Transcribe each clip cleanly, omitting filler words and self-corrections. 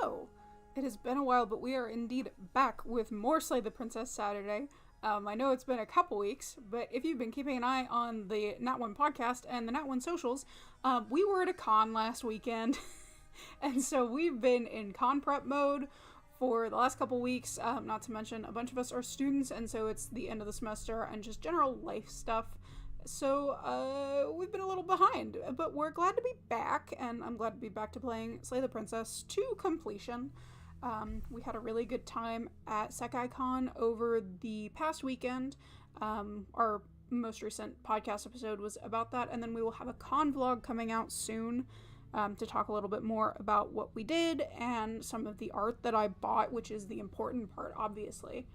Hello! It has been a while, but we are indeed back with more Slay the Princess Saturday. I know it's been a couple weeks, but if you've been keeping an eye on the Nat One podcast and the Nat One socials, we were at a con last weekend, and so we've been in con prep mode for the last couple weeks, not to mention a bunch of us are students, and so it's the end of the semester and just general life stuff. So, we've been a little behind, but we're glad to be back, and I'm glad to be back to playing Slay the Princess to completion. We had a really good time at SekaiCon over the past weekend. Our most recent podcast episode was about that, and then we will have a con vlog coming out soon to talk a little bit more about what we did and some of the art that I bought, which is the important part, obviously.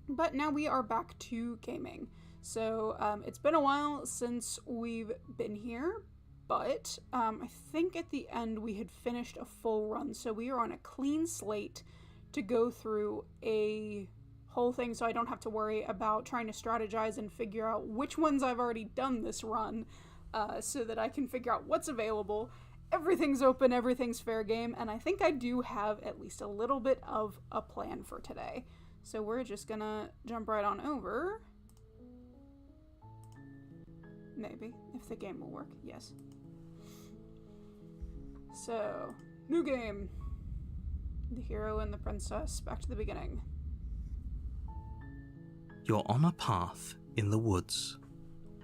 But now we are back to gaming. So it's been a while since we've been here, but I think at the end we had finished a full run, so we are on a clean slate to go through a whole thing, so I don't have to worry about trying to strategize and figure out which ones I've already done this run, so that I can figure out what's available. Everything's open, everything's fair game, and I think I do have at least a little bit of a plan for today. So we're just gonna jump right on over. Maybe, if the game will work, yes. So, new game. The hero and the princess, back to the beginning. You're on a path in the woods,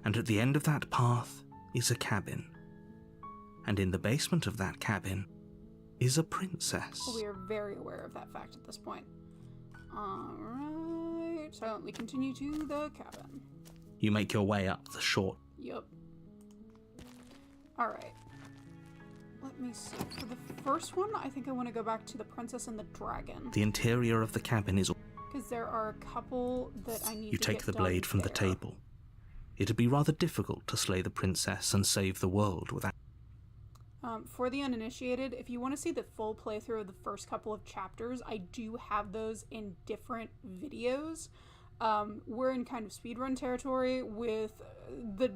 and at the end of that path is a cabin. And in the basement of that cabin is a princess. We are very aware of that fact at this point. Alright, silently continue to the cabin. You make your way up the short. Yup. Alright. Let me see. For the first one, I think I want to go back to the Princess and the Dragon. The interior of the cabin is... Because there are a couple that I need to get You take the blade from there. the table. It'd be rather difficult to slay the princess and save the world without... For the uninitiated, if you want to see the full playthrough of the first couple of chapters, I do have those in different videos. We're in kind of speedrun territory with the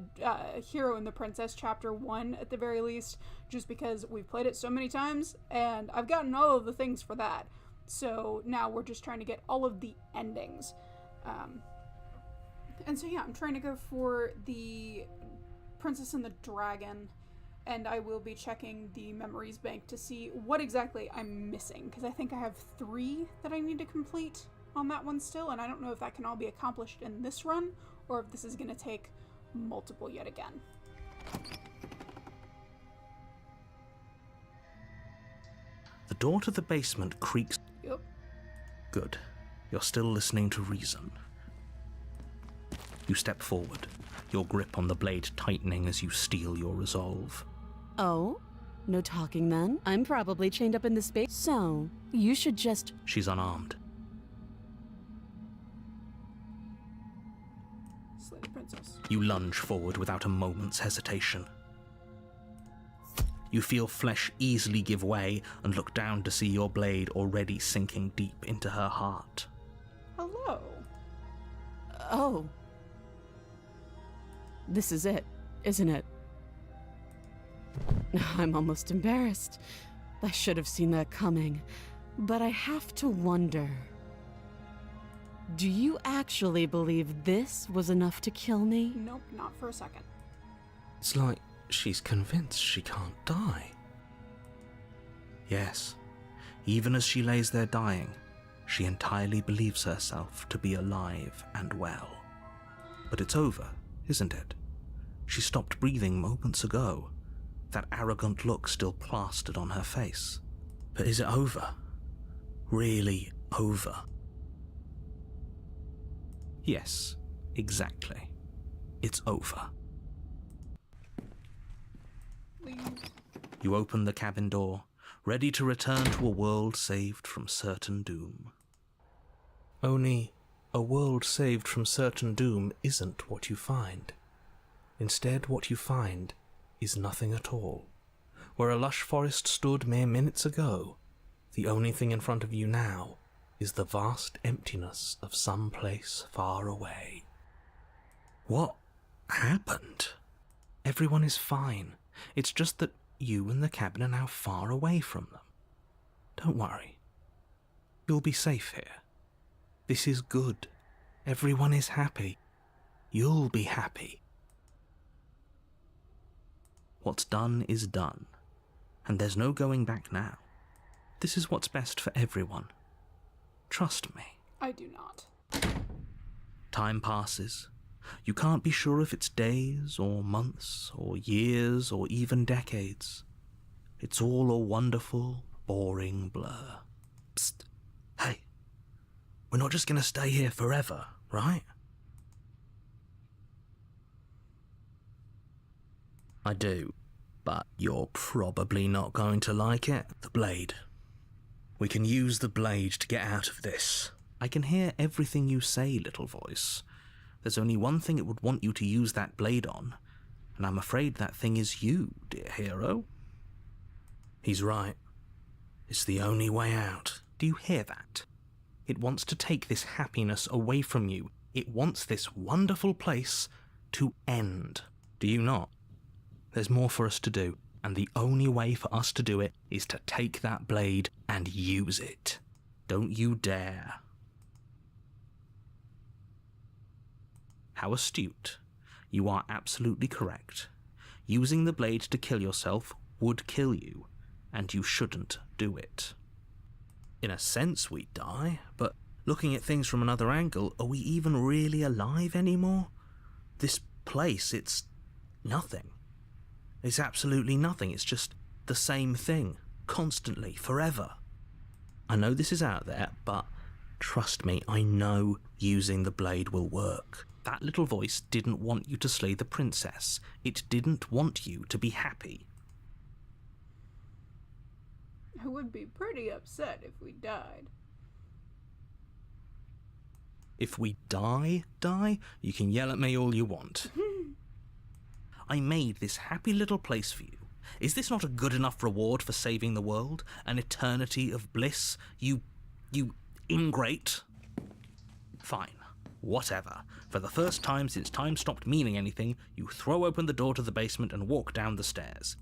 hero and the princess chapter 1 at the very least, just because we've played it so many times and I've gotten all of the things for that. So now we're just trying to get all of the endings. And so yeah, I'm trying to go for the Princess and the Dragon, and I will be checking the memories bank to see what exactly I'm missing, because I think I have 3 that I need to complete on that one still, and I don't know if that can all be accomplished in this run, or if this is going to take multiple yet again. The door to the basement creaks... Yep. Good. You're still listening to reason. You step forward, your grip on the blade tightening as you steel your resolve. Oh? No talking then? I'm probably chained up in this space, so you should just... She's unarmed. Slay the princess. You lunge forward without a moment's hesitation. You feel flesh easily give way and look down to see your blade already sinking deep into her heart. Hello. Oh. This is it, isn't it? I'm almost embarrassed. I should have seen that coming. But I have to wonder. Do you actually believe this was enough to kill me? Nope, not for a second. It's like she's convinced she can't die. Yes, even as she lays there dying, she entirely believes herself to be alive and well. But it's over, isn't it? She stopped breathing moments ago, that arrogant look still plastered on her face. But is it over? Really over? Yes, exactly. It's over. Leave. You open the cabin door, ready to return to a world saved from certain doom. Only, a world saved from certain doom isn't what you find. Instead, what you find is nothing at all. Where a lush forest stood mere minutes ago, the only thing in front of you now is the vast emptiness of some place far away. What happened? Everyone is fine. It's just that you and the cabin are now far away from them. Don't worry. You'll be safe here. This is good. Everyone is happy. You'll be happy. What's done is done, and there's no going back now. This is what's best for everyone. Trust me. I do not. Time passes. You can't be sure if it's days or months or years or even decades. It's all a wonderful, boring blur. Psst. Hey. We're not just going to stay here forever, right? I do, but you're probably not going to like it. The blade. We can use the blade to get out of this. I can hear everything you say, little voice. There's only one thing it would want you to use that blade on, and I'm afraid that thing is you, dear hero. He's right. It's the only way out. Do you hear that? It wants to take this happiness away from you. It wants this wonderful place to end. Do you not? There's more for us to do, and the only way for us to do it is to take that blade and use it. Don't you dare. How astute. You are absolutely correct. Using the blade to kill yourself would kill you, and you shouldn't do it. In a sense, we die, but looking at things from another angle, are we even really alive anymore? This place, it's nothing. It's absolutely nothing. It's just the same thing, constantly, forever. I know this is out there, but trust me, I know using the blade will work. That little voice didn't want you to slay the princess. It didn't want you to be happy. I would be pretty upset if we died. If we die, you can yell at me all you want. I made this happy little place for you. Is this not a good enough reward for saving the world? An eternity of bliss? You ingrate? Fine. Whatever. For the first time since time stopped meaning anything, you throw open the door to the basement and walk down the stairs.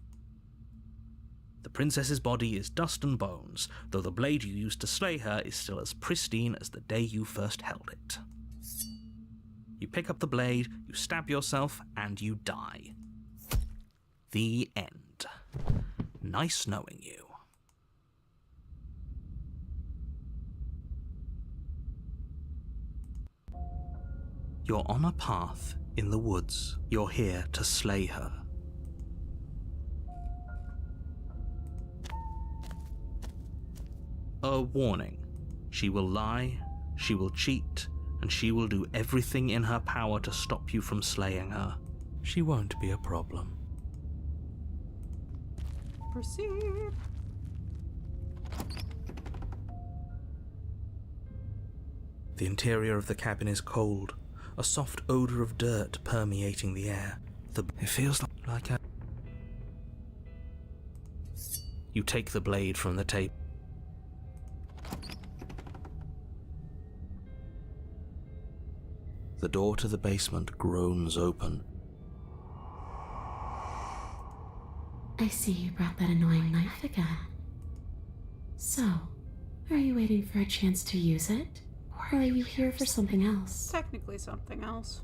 The princess's body is dust and bones, though the blade you used to slay her is still as pristine as the day you first held it. You pick up the blade, you stab yourself, and you die. The end. Nice knowing you. You're on a path in the woods. You're here to slay her. A warning. She will lie, she will cheat, and she will do everything in her power to stop you from slaying her. She won't be a problem. Proceed. The interior of the cabin is cold, a soft odor of dirt permeating the air. It feels like a... You take the blade from the table. The door to the basement groans open. I see you brought that annoying knife again. So, are you waiting for a chance to use it? Or are you here for something else? Technically something else.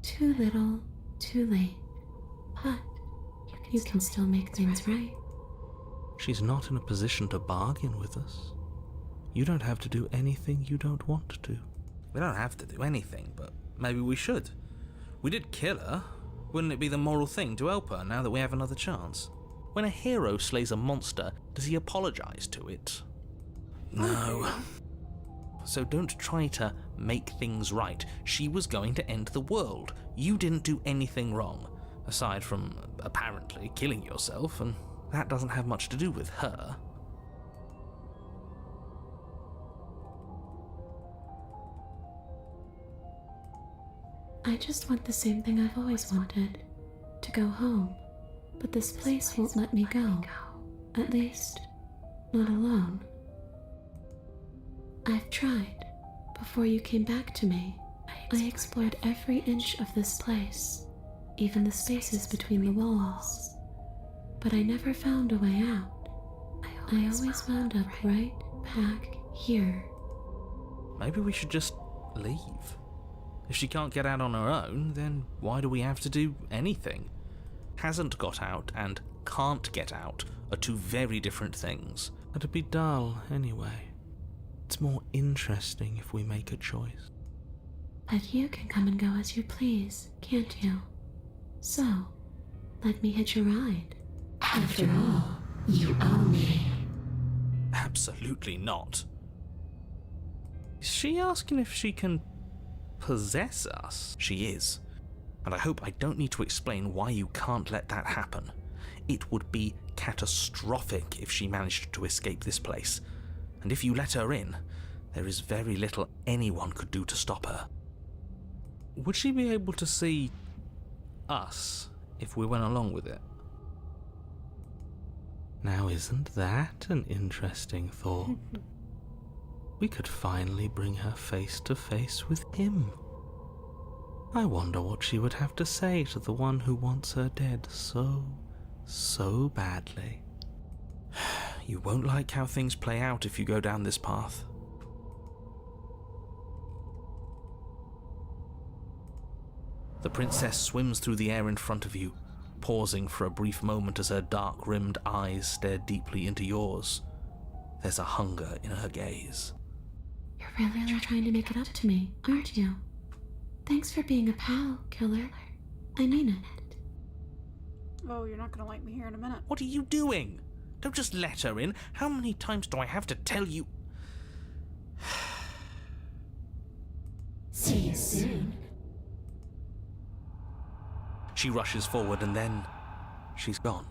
Too little, too late. But you can still make things right. She's not in a position to bargain with us. You don't have to do anything you don't want to. We don't have to do anything, but maybe we should. We did kill her. Wouldn't it be the moral thing to help her now that we have another chance? When a hero slays a monster, does he apologize to it? No. So don't try to make things right. She was going to end the world. You didn't do anything wrong, aside from apparently killing yourself, and that doesn't have much to do with her. I just want the same thing I've always wanted. To go home. But this place won't let me go. At least, not alone. I've tried. Before you came back to me, I explored every inch of this place. even the spaces between the walls. But I never found a way out. I always wound up right back here. Maybe we should just leave. If she can't get out on her own, then why do we have to do anything? Hasn't got out and can't get out are two very different things. It'd be dull anyway. It's more interesting if we make a choice. But you can come and go as you please, can't you? So, let me hitch a ride. After all, you own me. Absolutely not. Is she asking if she can possess us? She is. And I hope I don't need to explain why you can't let that happen. It would be catastrophic if she managed to escape this place. And if you let her in, there is very little anyone could do to stop her. Would she be able to see us if we went along with it? Now isn't that an interesting thought? We could finally bring her face to face with him. I wonder what she would have to say to the one who wants her dead so badly. You won't like how things play out if you go down this path. The princess swims through the air in front of you, pausing for a brief moment as her dark-rimmed eyes stare deeply into yours. There's a hunger in her gaze. You're really trying to make it up to me, aren't you? Thanks for being a pal, killer. I mean it. Oh, you're not gonna like me here in a minute. What are you doing? Don't just let her in. How many times do I have to tell you? See you soon. She rushes forward and then she's gone.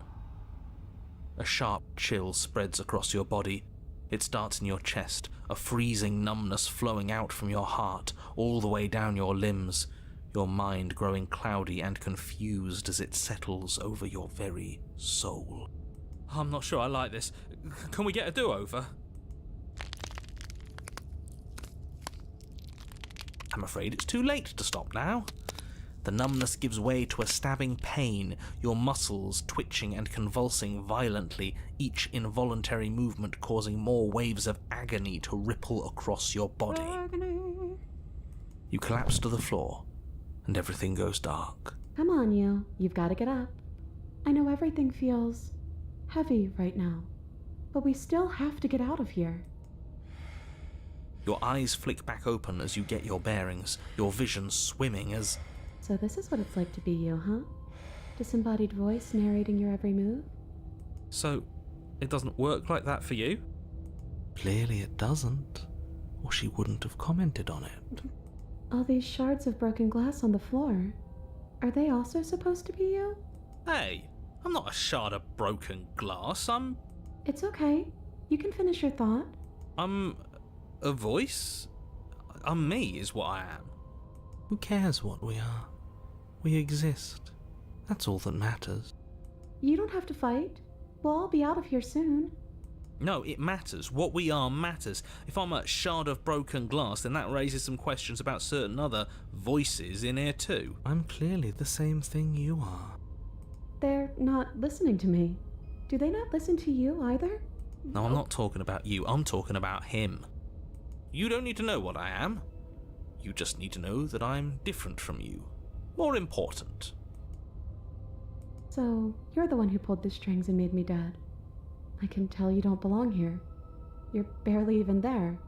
A sharp chill spreads across your body. It starts in your chest, a freezing numbness flowing out from your heart, all the way down your limbs, your mind growing cloudy and confused as it settles over your very soul. I'm not sure I like this. Can we get a do-over? I'm afraid it's too late to stop now. The numbness gives way to a stabbing pain, your muscles twitching and convulsing violently, each involuntary movement causing more waves of agony to ripple across your body. Agony. You collapse to the floor, and everything goes dark. Come on, you've got to get up. I know everything feels heavy right now, but we still have to get out of here. Your eyes flick back open as you get your bearings, your vision swimming as... So this is what it's like to be you, huh? Disembodied voice narrating your every move? So, it doesn't work like that for you? Clearly it doesn't, or she wouldn't have commented on it. All these shards of broken glass on the floor, are they also supposed to be you? Hey, I'm not a shard of broken glass, It's okay. You can finish your thought. I'm a voice? I'm me is what I am. Who cares what we are? We exist. That's all that matters. You don't have to fight. We'll all be out of here soon. No, it matters. What we are matters. If I'm a shard of broken glass, then that raises some questions about certain other voices in here too. I'm clearly the same thing you are. They're not listening to me. Do they not listen to you either? No, I'm not talking about you. I'm talking about him. You don't need to know what I am. You just need to know that I'm different from you. More important. So, you're the one who pulled the strings and made me dead. I can tell you don't belong here. You're barely even there.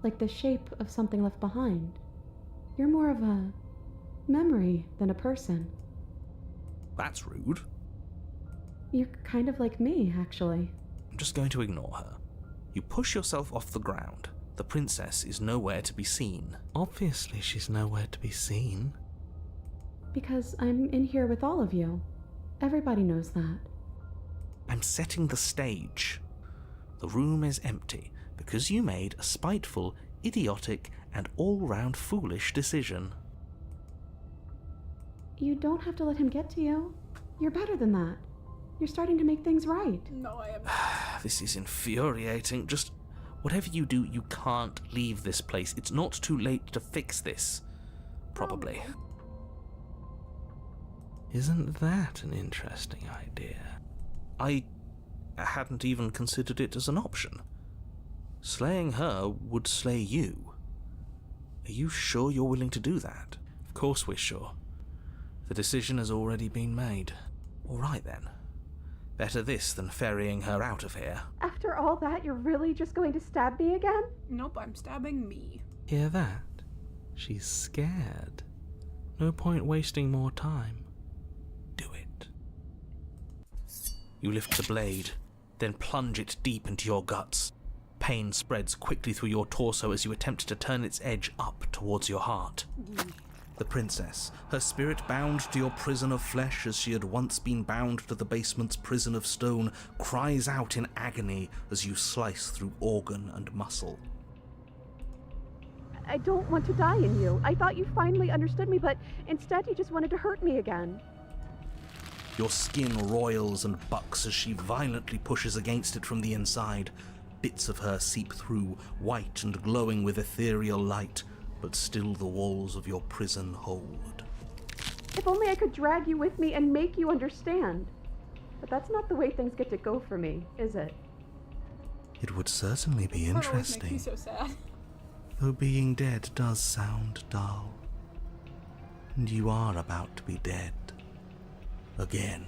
Like the shape of something left behind. You're more of a memory than a person. That's rude. You're kind of like me, actually. I'm just going to ignore her. You push yourself off the ground. The princess is nowhere to be seen. Obviously she's nowhere to be seen. Because I'm in here with all of you. Everybody knows that. I'm setting the stage. The room is empty because you made a spiteful, idiotic, and all-round foolish decision. You don't have to let him get to you. You're better than that. You're starting to make things right. No, I am. This is infuriating. Just whatever you do, you can't leave this place. It's not too late to fix this. Probably. Isn't that an interesting idea? I hadn't even considered it as an option. Slaying her would slay you. Are you sure you're willing to do that? Of course we're sure. The decision has already been made. All right then. Better this than ferrying her out of here. After all that, you're really just going to stab me again? Nope, I'm stabbing me. Hear that? She's scared. No point wasting more time. Do it. You lift the blade, then plunge it deep into your guts. Pain spreads quickly through your torso as you attempt to turn its edge up towards your heart. The princess, her spirit bound to your prison of flesh as she had once been bound to the basement's prison of stone, cries out in agony as you slice through organ and muscle. I don't want to die in you. I thought you finally understood me, but instead you just wanted to hurt me again. Your skin roils and bucks as she violently pushes against it from the inside. Bits of her seep through, white and glowing with ethereal light, but still the walls of your prison hold. If only I could drag you with me and make you understand. But that's not the way things get to go for me, is it? It would certainly be That always makes me interesting, so sad. though being dead does sound dull. And you are about to be dead. Again.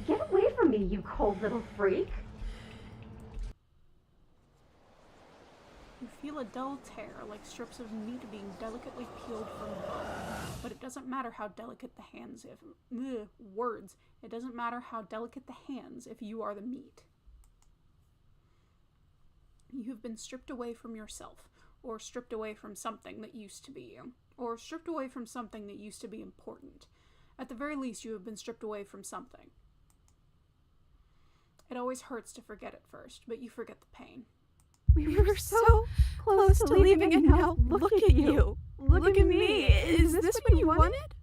Get away from me, you cold little freak! You feel a dull tear, like strips of meat being delicately peeled from bone. But it doesn't matter how delicate the hands It doesn't matter how delicate the hands if you are the meat. You have been stripped away from yourself, or stripped away from something that used to be you, or stripped away from something that used to be important. At the very least, you have been stripped away from something. It always hurts to forget at first, but you forget the pain. We were so close to leaving and now look at you. Look at me. Is this what you wanted?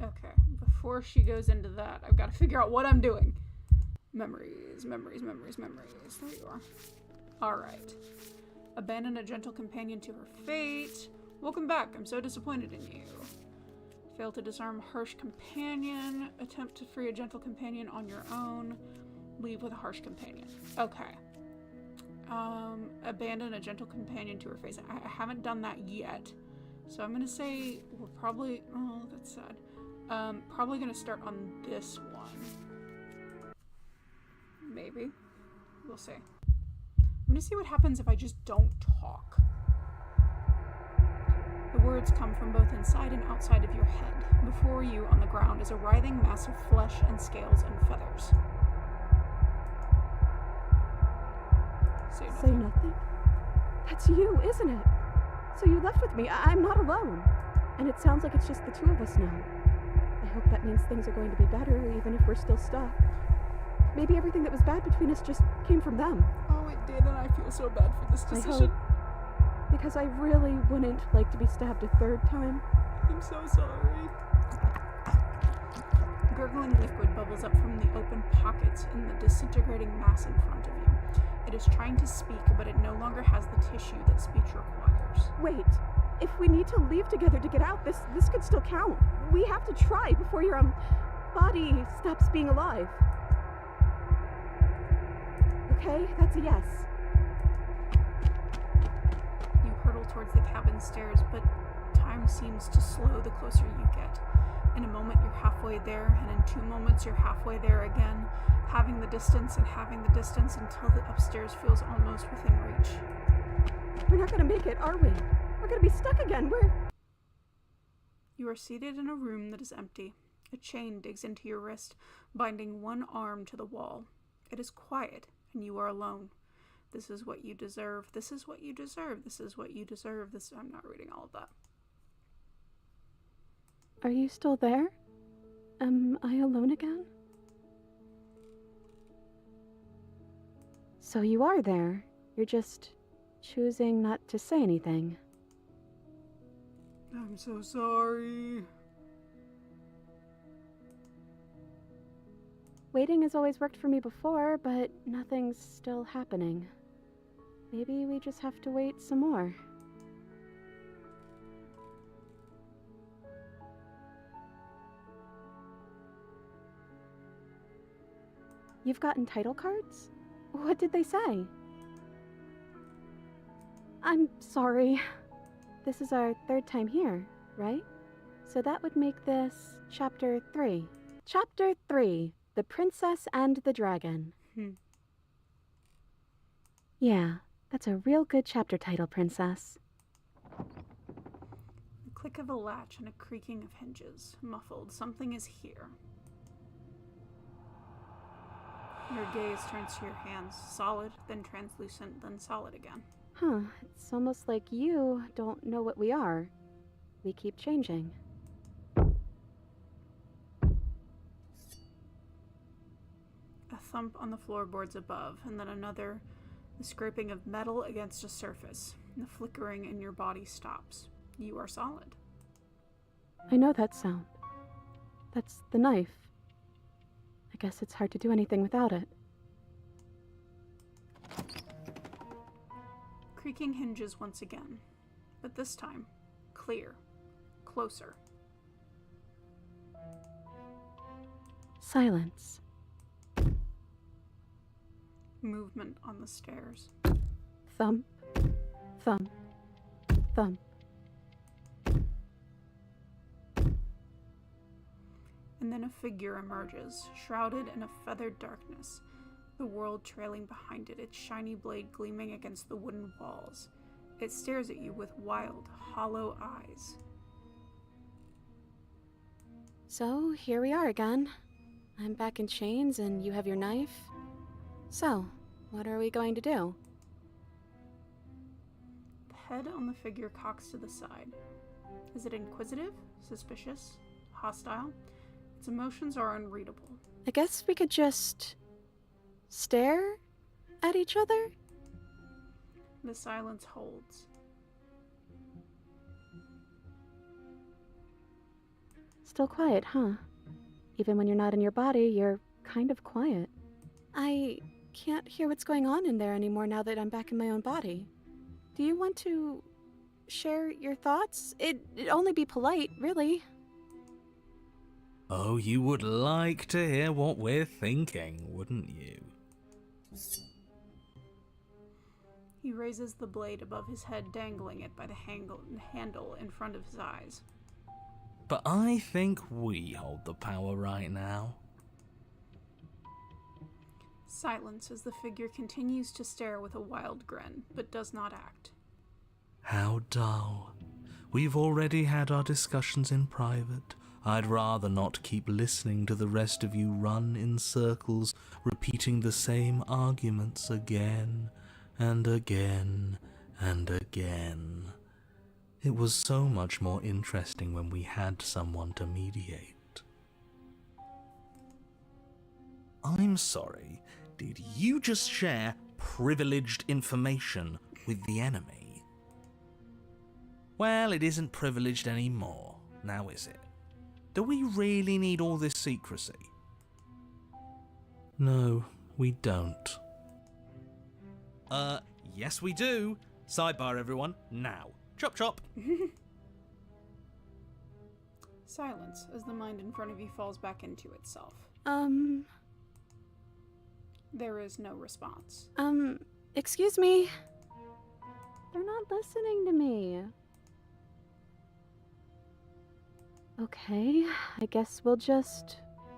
Okay, before she goes into that, I've got to figure out what I'm doing. Memories. There you are. Alright. Abandon a gentle companion to her fate. Welcome back. I'm so disappointed in you. Fail to disarm a harsh companion. Attempt to free a gentle companion on your own. Leave with a harsh companion. Okay. Abandon a gentle companion to her face. I haven't done that yet. So I'm gonna say we're probably... Oh, that's sad. Probably gonna start on this one. Maybe. We'll see. I'm gonna see what happens if I just don't talk. The words come from both inside and outside of your head. Before you, on the ground, is a writhing mass of flesh and scales and feathers. Say nothing? That's you, isn't it? So you left with me. I'm not alone. And it sounds like it's just the two of us now. I hope that means things are going to be better, even if we're still stuck. Maybe everything that was bad between us just came from them. Oh, it did, and I feel so bad for this decision. I hope. Because I really wouldn't like to be stabbed a third time. I'm so sorry. Gurgling liquid bubbles up from the open pockets in the disintegrating mass in front of you. It is trying to speak, but it no longer has the tissue that speech requires. Wait. If we need to leave together to get out, this could still count. We have to try before your, body stops being alive. Okay, that's a yes. You hurtle towards the cabin stairs, but time seems to slow the closer you get. In a moment, you're halfway there, and in 2 moments, you're halfway there again, having the distance until the upstairs feels almost within reach. We're not gonna make it, are we? We're gonna be stuck again. You are seated in a room that is empty. A chain digs into your wrist, binding one arm to the wall. It is quiet, and you are alone. This is what you deserve. This is what you deserve. This is what you deserve. I'm not reading all of that. Are you still there? Am I alone again? So you are there. You're just choosing not to say anything. I'm so sorry. Waiting has always worked for me before, but nothing's still happening. Maybe we just have to wait some more. You've gotten title cards? What did they say? I'm sorry. This is our 3rd time here, right? So that would make this Chapter 3. Chapter 3, The Princess and the Dragon. Yeah, that's a real good chapter title, Princess. The click of a latch and a creaking of hinges. Muffled. Something is here. Your gaze turns to your hands. Solid, then translucent, then solid again. Huh, it's almost like you don't know what we are. We keep changing. A thump on the floorboards above, and then another, the scraping of metal against a surface. The flickering in your body stops. You are solid. I know that sound. That's the knife. I guess it's hard to do anything without it. Creaking hinges once again, but this time, clear, closer. Silence. Movement on the stairs. Thump, thump, thump. And then a figure emerges, shrouded in a feathered darkness, the world trailing behind it, its shiny blade gleaming against the wooden walls. It stares at you with wild, hollow eyes. So, here we are again. I'm back in chains and you have your knife. So, what are we going to do? The head on the figure cocks to the side. Is it inquisitive, suspicious, hostile? Its emotions are unreadable. I guess we could just stare at each other? The silence holds. Still quiet, huh? Even when you're not in your body, you're kind of quiet. I can't hear what's going on in there anymore now that I'm back in my own body. Do you want to share your thoughts? It'd only be polite, really. Oh, you would like to hear what we're thinking, wouldn't you? He raises the blade above his head, dangling it by the handle in front of his eyes. But I think we hold the power right now. Silence as the figure continues to stare with a wild grin, but does not act. How dull. We've already had our discussions in private. I'd rather not keep listening to the rest of you run in circles, repeating the same arguments again and again and again. It was so much more interesting when we had someone to mediate. I'm sorry, did you just share privileged information with the enemy? Well, it isn't privileged anymore, now is it? Do we really need all this secrecy? No, we don't. Yes we do. Sidebar, everyone, now. Chop chop. Silence as the mind in front of you falls back into itself. There is no response. Excuse me? They're not listening to me. Okay, I guess we'll just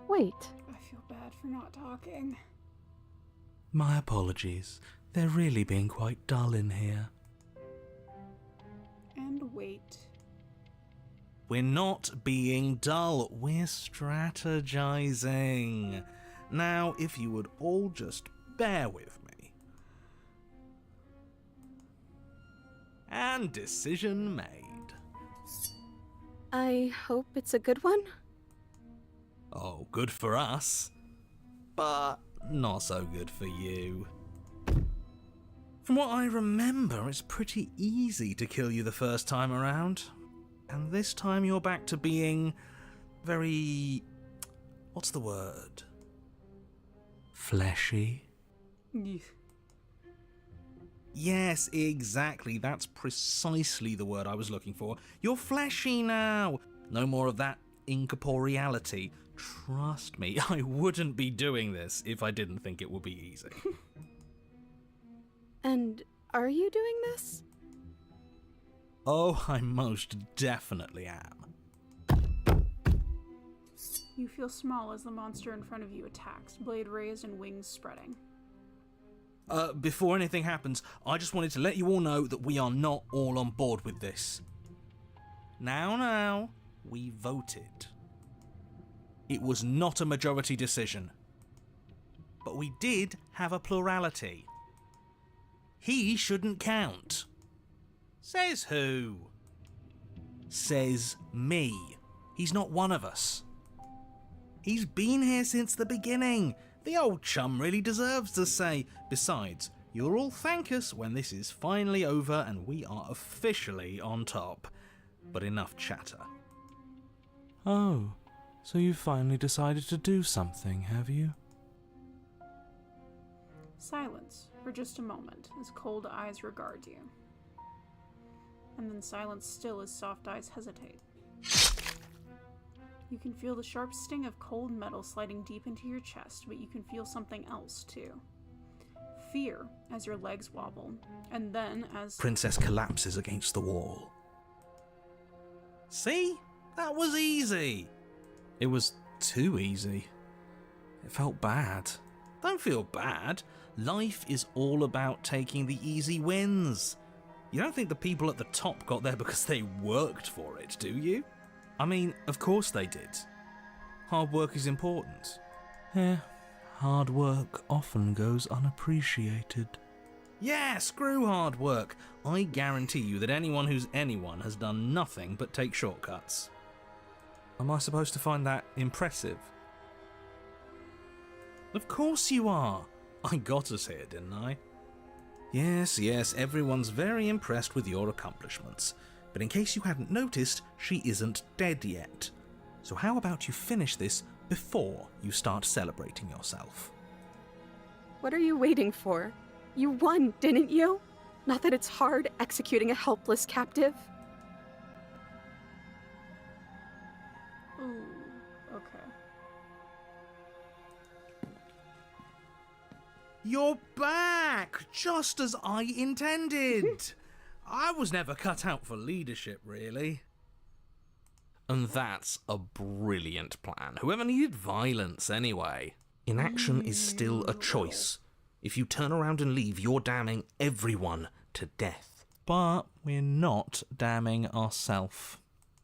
wait. I feel bad for not talking. My apologies. They're really being quite dull in here. And wait. We're not being dull. We're strategizing. Now, if you would all just bear with me. And decision made. I hope it's a good one. Oh, good for us. But not so good for you. From what I remember, it's pretty easy to kill you the first time around. And this time you're back to being very... what's the word? Fleshy? Yes, exactly. That's precisely the word I was looking for. You're fleshy now. No more of that incorporeality. Trust me, I wouldn't be doing this if I didn't think it would be easy. And are you doing this? Oh, I most definitely am. You feel small as the monster in front of you attacks, blade raised and wings spreading. Before anything happens, I just wanted to let you all know that we are not all on board with this. Now, we voted. It was not a majority decision. But we did have a plurality. He shouldn't count. Says who? Says me. He's not one of us. He's been here since the beginning. The old chum really deserves to say. Besides, you'll all thank us when this is finally over and we are officially on top. But enough chatter. Oh, so you finally decided to do something, have you? Silence for just a moment as cold eyes regard you. And then silence still as soft eyes hesitate. You can feel the sharp sting of cold metal sliding deep into your chest, but you can feel something else too. Fear as your legs wobble, and then as Princess collapses against the wall. See? That was easy. It was too easy. It felt bad. Don't feel bad. Life is all about taking the easy wins. You don't think the people at the top got there because they worked for it, do you? I mean, of course they did. Hard work is important. Yeah, hard work often goes unappreciated. Yeah, screw hard work. I guarantee you that anyone who's anyone has done nothing but take shortcuts. Am I supposed to find that impressive? Of course you are. I got us here, didn't I? Yes, everyone's very impressed with your accomplishments. But in case you hadn't noticed, she isn't dead yet. So how about you finish this before you start celebrating yourself? What are you waiting for? You won, didn't you? Not that it's hard executing a helpless captive. ooh, okay. You're back! Just as I intended! I was never cut out for leadership, really. And that's a brilliant plan. Whoever needed violence, anyway? Inaction is still a choice. If you turn around and leave, you're damning everyone to death. But we're not damning ourselves.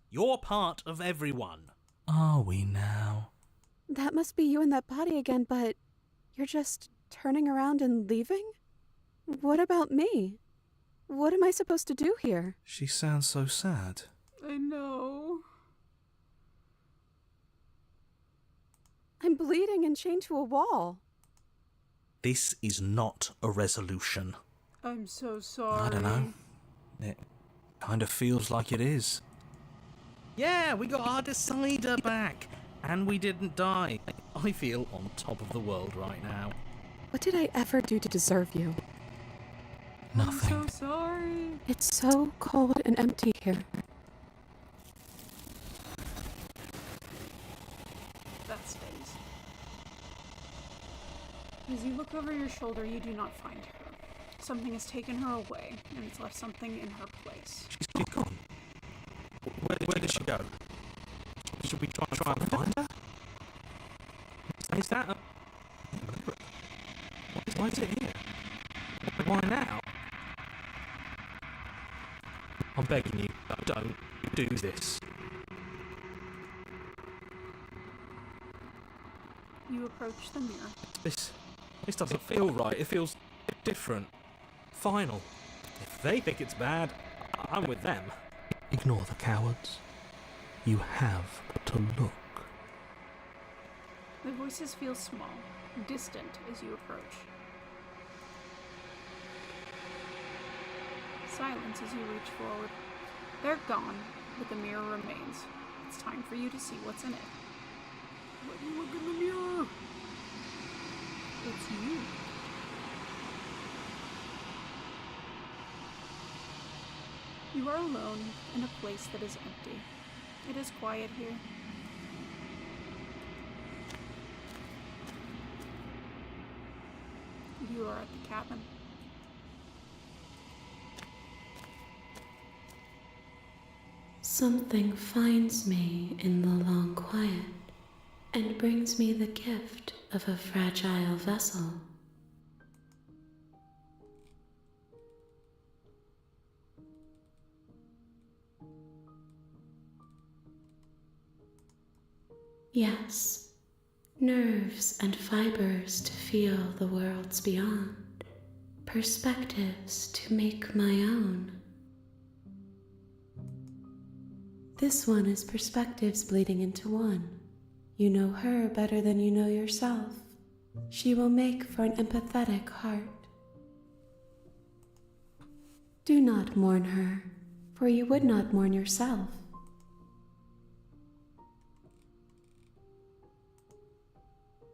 You're part of everyone. Are we now? That must be you in that body again, but you're just turning around and leaving? What about me? What am I supposed to do here? She sounds so sad. I know. I'm bleeding and chained to a wall. This is not a resolution. I'm so sorry. I don't know. It kind of feels like it is. Yeah, we got our decider back. And we didn't die. I feel on top of the world right now. What did I ever do to deserve you? Nothing. I'm so sorry. It's so cold and empty here. That stays. As you look over your shoulder, you do not find her. Something has taken her away, and it's left something in her place. She's gone. Where did she go? Should we try and find her? Is that a... Why is it here? Why now? I'm begging you, don't do this. You approach the mirror. This doesn't feel right. It feels different. Final. If they think it's bad, I'm with them. Ignore the cowards. You have to look. The voices feel small, distant as you approach. Silence as you reach forward. They're gone, but the mirror remains. It's time for you to see what's in it. When you look in the mirror, it's you. You are alone in a place that is empty. It is quiet here. You are at the cabin. Something finds me in the long quiet and brings me the gift of a fragile vessel. Yes, nerves and fibers to feel the worlds beyond, perspectives to make my own. This one is perspectives bleeding into one. You know her better than you know yourself. She will make for an empathetic heart. Do not mourn her, for you would not mourn yourself.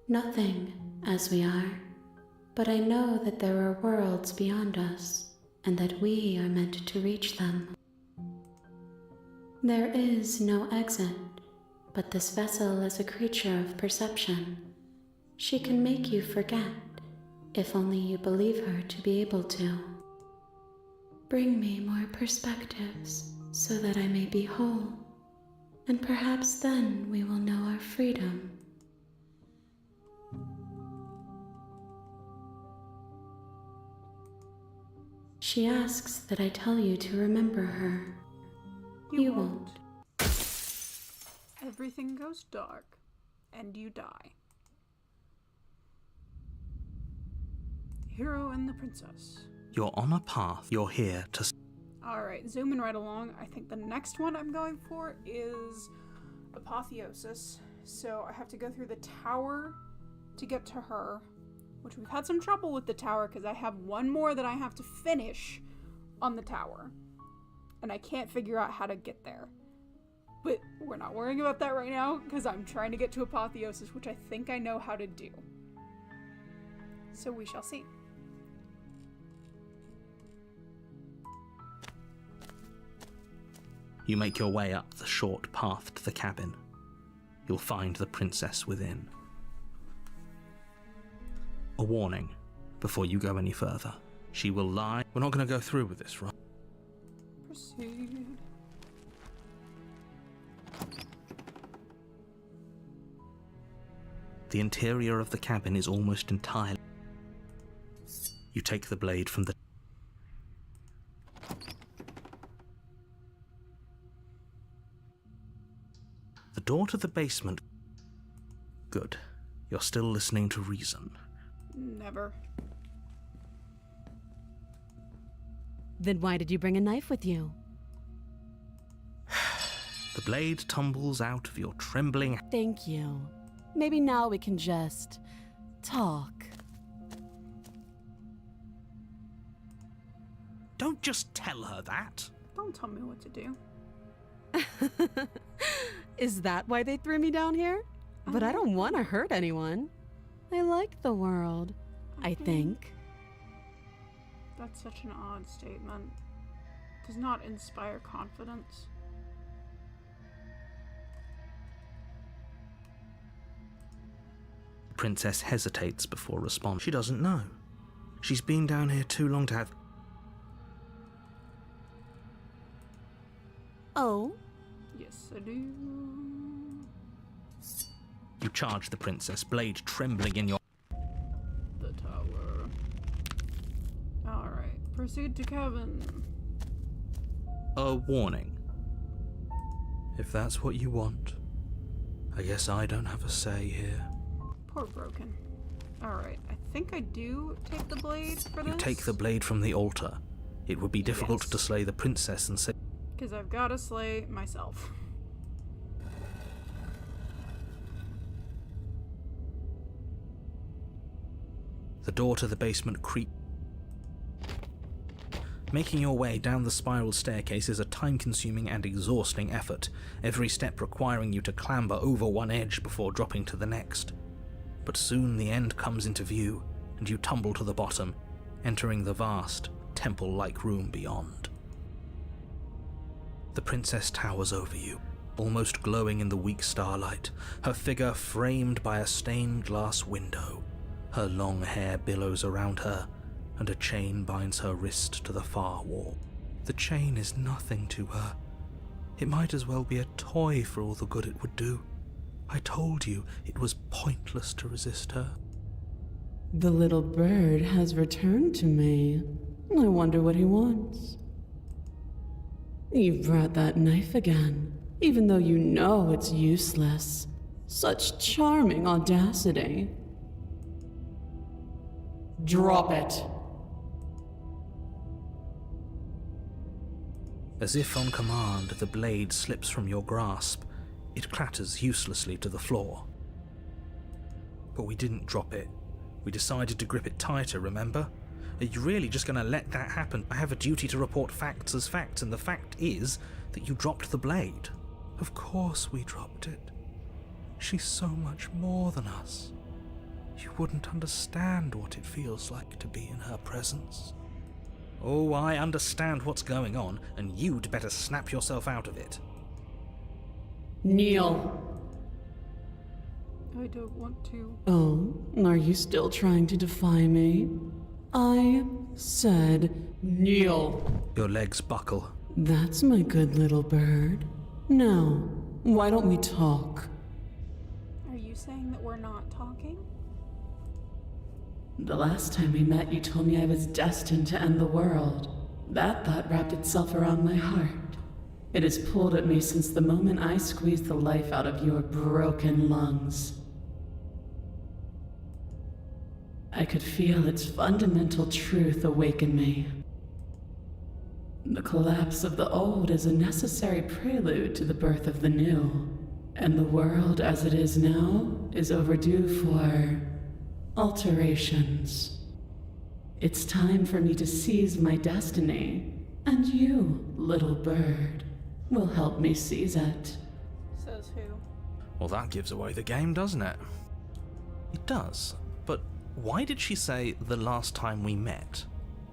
Nothing, as we are, but I know that there are worlds beyond us, and that we are meant to reach them. There is no exit, but this vessel is a creature of perception. She can make you forget, if only you believe her to be able to. Bring me more perspectives, so that I may be whole, and perhaps then we will know our freedom. She asks that I tell you to remember her. You won't. Everything goes dark, and you die. Hero and the princess. You're on a path. You're here to... Alright, zooming right along. I think the next one I'm going for is Apotheosis. So I have to go through the tower to get to her, which we've had some trouble with the tower because I have one more that I have to finish on the tower. And I can't figure out how to get there. But we're not worrying about that right now because I'm trying to get to Apotheosis, which I think I know how to do. So we shall see. You make your way up the short path to the cabin. You'll find the princess within. A warning before you go any further. She will lie. We're not going to go through with this, right? Proceed. The interior of the cabin is almost entirely... You take the blade from the... The door to the basement... Good. You're still listening to reason. Never. Then why did you bring a knife with you? The blade tumbles out of your trembling... Thank you. Maybe now we can just talk. Don't just tell her that. Don't tell me what to do. Is that why they threw me down here? But I don't want to hurt anyone. I like the world, I think. That's such an odd statement. Does not inspire confidence. The princess hesitates before responding. She doesn't know. She's been down here too long to have... Oh? Yes, I do. You charge the princess, blade trembling in your... The tower. Alright, proceed to cabin. A warning. If that's what you want, I guess I don't have a say here. Poor Broken. Alright, I think I do take the blade for this. You take the blade from the altar. It would be difficult to slay the princess and say... Because I've got to slay myself. The door to the basement creaks. Making your way down the spiral staircase is a time-consuming and exhausting effort, every step requiring you to clamber over one edge before dropping to the next. But soon the end comes into view, and you tumble to the bottom, entering the vast, temple-like room beyond. The princess towers over you, almost glowing in the weak starlight, her figure framed by a stained glass window. Her long hair billows around her, and a chain binds her wrist to the far wall. The chain is nothing to her. It might as well be a toy for all the good it would do. I told you it was pointless to resist her. The little bird has returned to me. I wonder what he wants. You've brought that knife again, even though you know it's useless. Such charming audacity. Drop it. As if on command, the blade slips from your grasp. It clatters uselessly to the floor. But we didn't drop it. We decided to grip it tighter, remember? Are you really just going to let that happen? I have a duty to report facts as facts, and the fact is that you dropped the blade. Of course we dropped it. She's so much more than us. You wouldn't understand what it feels like to be in her presence. Oh, I understand what's going on, and you'd better snap yourself out of it. Kneel. I don't want to. Oh, are you still trying to defy me? I said kneel. Your legs buckle. That's my good little bird. Now, why don't we talk? Are you saying that we're not talking? The last time we met, you told me I was destined to end the world. That thought wrapped itself around my heart. It has pulled at me since the moment I squeezed the life out of your broken lungs. I could feel its fundamental truth awaken me. The collapse of the old is a necessary prelude to the birth of the new, and the world as it is now is overdue for alterations. It's time for me to seize my destiny, and you, little bird, will help me seize it. Says who? Well, that gives away the game, doesn't it? It does, but why did she say the last time we met?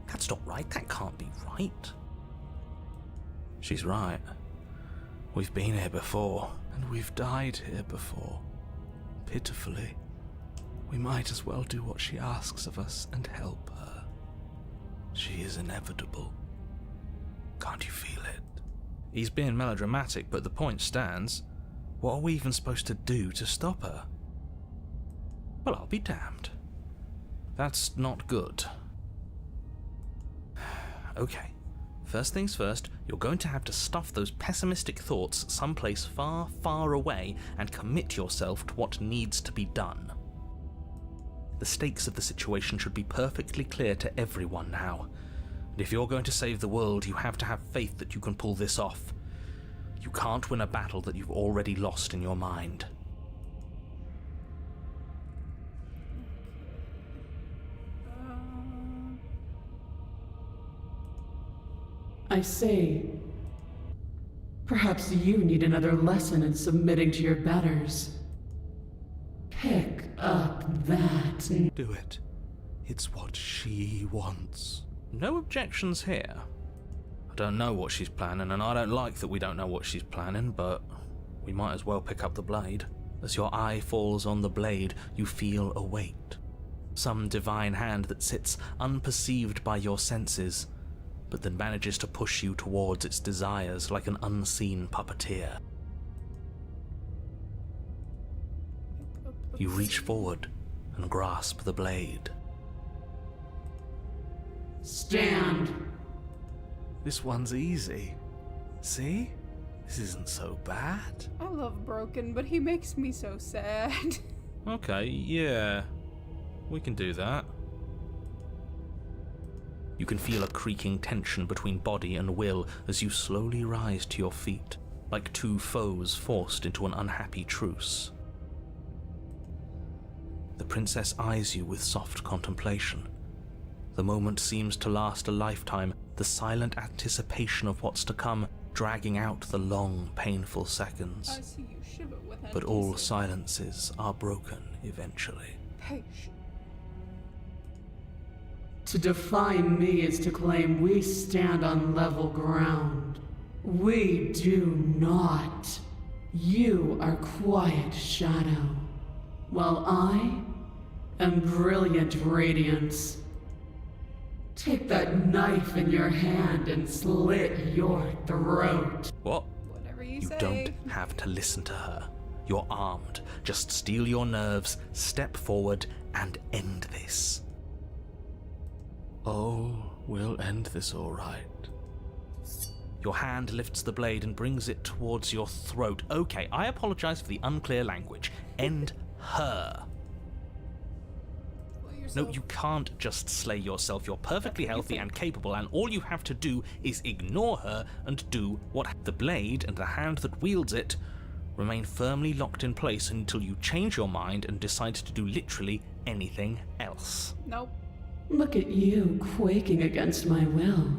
That's not right, that can't be right. She's right. We've been here before, and we've died here before. Pitifully. We might as well do what she asks of us and help her. She is inevitable. Can't you feel it? He's being melodramatic, but the point stands. What are we even supposed to do to stop her? Well, I'll be damned. That's not good. Okay, first things first, you're going to have to stuff those pessimistic thoughts someplace far, far away and commit yourself to what needs to be done. The stakes of the situation should be perfectly clear to everyone now. And if you're going to save the world, you have to have faith that you can pull this off. You can't win a battle that you've already lost in your mind. I say, perhaps you need another lesson in submitting to your betters. Pick up that. Do it. It's what she wants. No objections here. I don't know what she's planning, and I don't like that we don't know what she's planning, but we might as well pick up the blade. As your eye falls on the blade, you feel a weight. Some divine hand that sits unperceived by your senses, but that manages to push you towards its desires like an unseen puppeteer. You reach forward and grasp the blade. Stand. This one's easy. See? This isn't so bad. I love Broken, but he makes me so sad. Okay, yeah. We can do that. You can feel a creaking tension between body and will as you slowly rise to your feet, like two foes forced into an unhappy truce. The princess eyes you with soft contemplation. The moment seems to last a lifetime, the silent anticipation of what's to come dragging out the long, painful seconds. I see you shiver with But all silences are broken eventually. Patient. To define me is to claim we stand on level ground. We do not. You are quiet shadow, while I and brilliant radiance. Take that knife in your hand and slit your throat. What? Whatever you You say. don't have to listen to her. You're armed. Just steel your nerves, step forward, and end this. Oh, we'll end this all right. Your hand lifts the blade and brings it towards your throat. Okay, I apologize for the unclear language. End her. No, you can't just slay yourself. You're perfectly healthy and capable, and all you have to do is ignore her and do what the blade and the hand that wields it remain firmly locked in place until you change your mind and decide to do literally anything else. Nope. Look at you quaking against my will.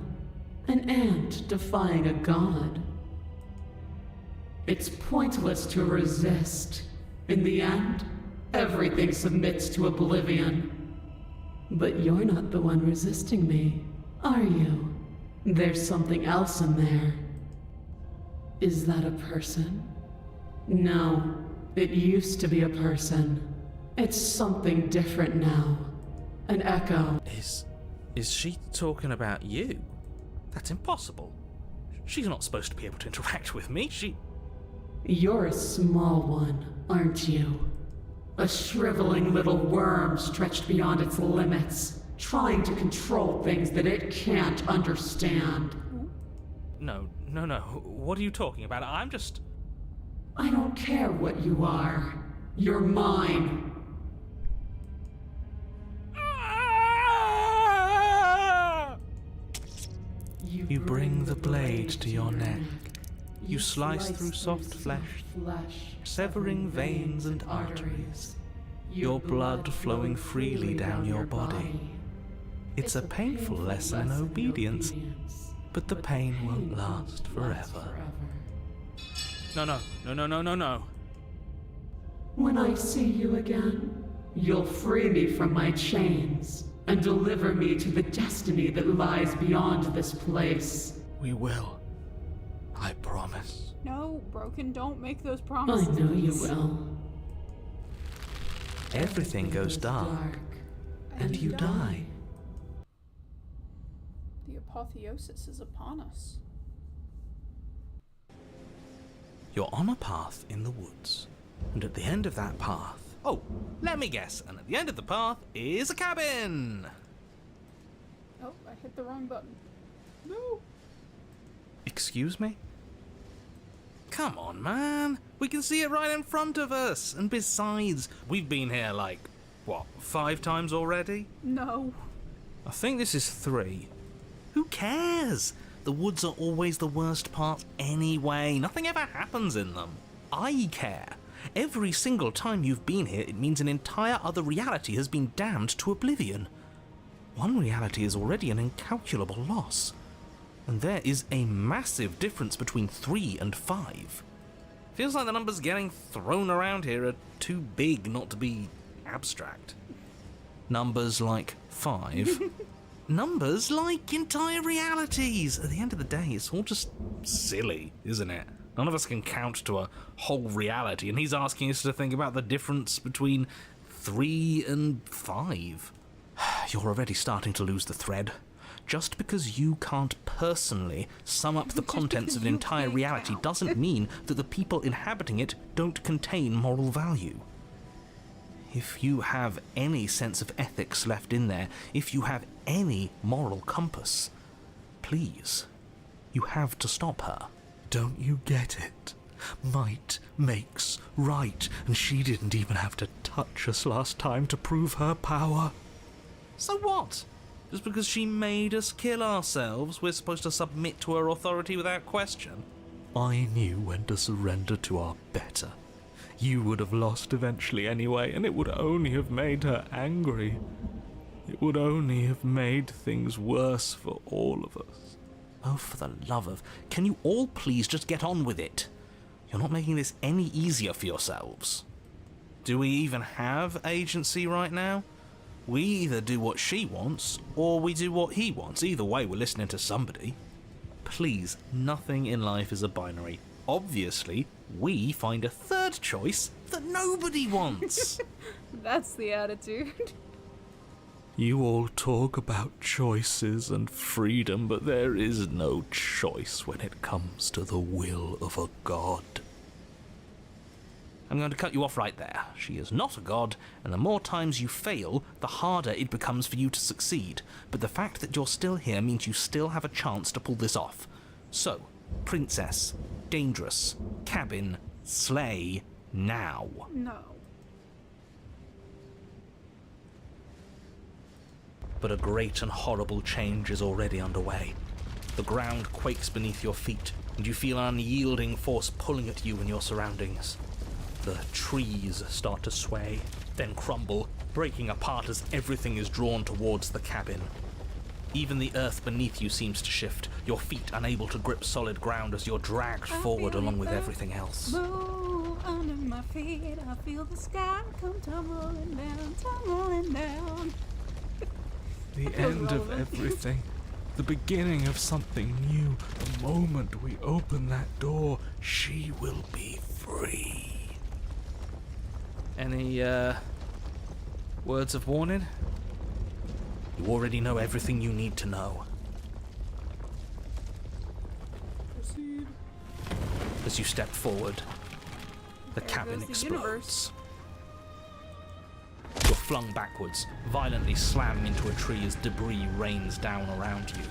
An ant defying a god. It's pointless to resist. In the end, everything submits to oblivion. But you're not the one resisting me, are you? There's something else in there. Is that a person? No, it used to be a person. It's something different now. An echo. Is she talking about you? That's impossible. She's not supposed to be able to interact with me. You're a small one, aren't you? A shriveling little worm stretched beyond its limits, trying to control things that it can't understand. No. What are you talking about? I don't care what you are. You're mine. You bring the blade to your neck. You slice through soft flesh, severing veins and arteries, your blood flowing freely down your body. It's a painful lesson in obedience, but the pain won't last forever. No. When I see you again, you'll free me from my chains and deliver me to the destiny that lies beyond this place. We will. I promise. No, Broken, don't make those I promises. know you will. Everything goes dark, and you die. The apotheosis is upon us. You're on a path in the woods, and at the end of that path... Oh, let me guess, and at the end of the path is a cabin! Oh, I hit the wrong button. No. Excuse me? Come on, man. We can see it right in front of us. And besides, we've been here like, 5 times already? No. I think this is 3. Who cares? The woods are always the worst part anyway. Nothing ever happens in them. I care. Every single time you've been here, it means an entire other reality has been damned to oblivion. One reality is already an incalculable loss. And there is a massive difference between 3 and 5. Feels like the numbers getting thrown around here are too big not to be abstract. Numbers like 5. Numbers like entire realities. At the end of the day, it's all just silly, isn't it? None of us can count to a whole reality, and he's asking us to think about the difference between 3 and 5. You're already starting to lose the thread. Just because you can't personally sum up the contents of an entire reality doesn't mean that the people inhabiting it don't contain moral value. If you have any sense of ethics left in there, if you have any moral compass, please, you have to stop her. Don't you get it? Might makes right, and she didn't even have to touch us last time to prove her power. So what? Just because she made us kill ourselves, we're supposed to submit to her authority without question? I knew when to surrender to our better. You would have lost eventually anyway, and it would only have made her angry. It would only have made things worse for all of us. Oh, for the love of... Can you all please just get on with it? You're not making this any easier for yourselves. Do we even have agency right now? We either do what she wants, or we do what he wants. Either way, we're listening to somebody. Please, nothing in life is a binary. Obviously, we find a third choice that nobody wants. That's the attitude. You all talk about choices and freedom, but there is no choice when it comes to the will of a god. I'm going to cut you off right there. She is not a god, and the more times you fail, the harder it becomes for you to succeed. But the fact that you're still here means you still have a chance to pull this off. So, princess, dangerous, cabin, slay, now. No. But a great and horrible change is already underway. The ground quakes beneath your feet, and you feel an unyielding force pulling at you and your surroundings. The trees start to sway, then crumble, breaking apart as everything is drawn towards the cabin. Even the earth beneath you seems to shift, your feet unable to grip solid ground as you're dragged forward along with everything else. Move under my feet, I feel the sky come tumbling down, tumbling down. The end of everything. The beginning of something new. The moment we open that door, she will be free. Any, words of warning? You already know everything you need to know. Proceed. As you step forward, the cabin goes the explodes. universe. You're flung backwards, violently slamming into a tree as debris rains down around you.